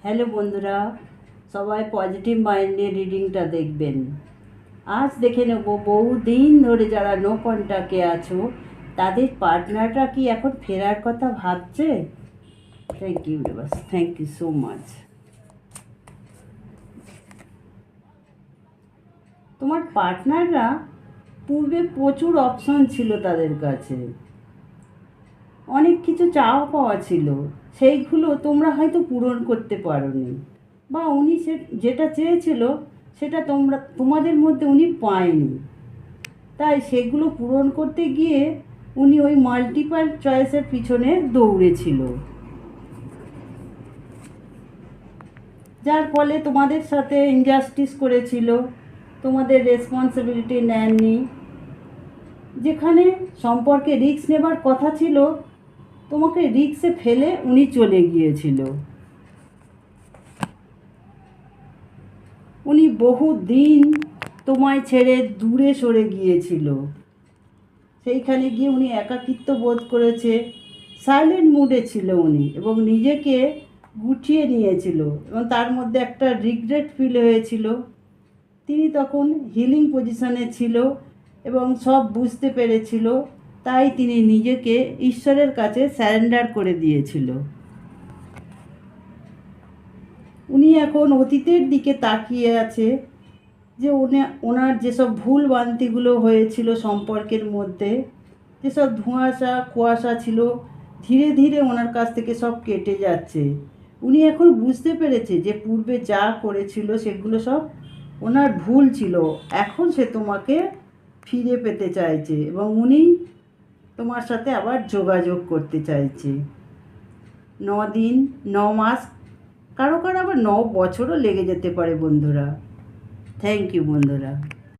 Hello বন্ধুরা, সবাই positive mind নিয়ে রিডিংটা দেখবেন। আজ দেখে নেব বহুদিন ধরে যারা নো কন্ট্যাক্টে আছো তাদের পার্টনাররা কি এখন ফেরার কথা ভাবছে। Thank you universe, thank you so much. তোমার পার্টনাররা পূর্বে প্রচুর অপশন ছিল তাদের কাছে, অনেক কিছু চাওয়া পাওয়া ছিল, সেইগুলো তোমরা হয়তো পূরণ করতে পারোনি, বা উনি যেটা চেয়েছিল সেটা তোমাদের মধ্যে উনি পায়নি। তাই সেগুলো পূরণ করতে গিয়ে উনি ওই মাল্টিপল চয়েসের পিছনে দৌড়েছিল, যার ফলে তোমাদের সাথে ইনজাস্টিস করেছিল, তোমাদের রেসপন্সিবিলিটি নেননি। যেখানে সম্পর্কে রিস্ক নেবার কথা ছিল, তোমাকে রিস্কে ফেলে উনি চলে গিয়েছিল। উনি বহু দিন তোমায় ছেড়ে দূরে সরে গিয়েছিল, সেইখানে গিয়ে উনি একাকিত্ব বোধ করেছে, সাইলেন্ট মুডে ছিল উনি, এবং নিজেকে গুছিয়ে নিয়েছিল, এবং তার মধ্যে একটা রিগ্রেট ফিল হয়েছিল। তিনি তখন হিলিং পজিশনে ছিল এবং সব বুঝতে পেরেছিল, তাই তিনি নিজেকে ঈশ্বরের কাছে স্যারেন্ডার করে দিয়েছিল। উনি এখন অতীতের দিকে তাকিয়ে আছে, যে ওনার যেসব ভুল ভ্রান্তিগুলো হয়েছিল সম্পর্কের মধ্যে, যেসব ধোঁয়াশা কুয়াশা ছিল, ধীরে ধীরে ওনার কাছ থেকে সব কেটে যাচ্ছে। উনি এখন বুঝতে পেরেছে যে পূর্বে যা করেছিল সেগুলো সব ওনার ভুল ছিল। এখন সে তোমাকে ফিরে পেতে চাইছে এবং উনি তোমার সাথে আবার যোগাযোগ করতে চাইছে। 9 দিন, 9 মাস, কারো কারো আবার 9 বছরও লেগে যেতে পারে বন্ধুরা। থ্যাংক ইউ বন্ধুরা।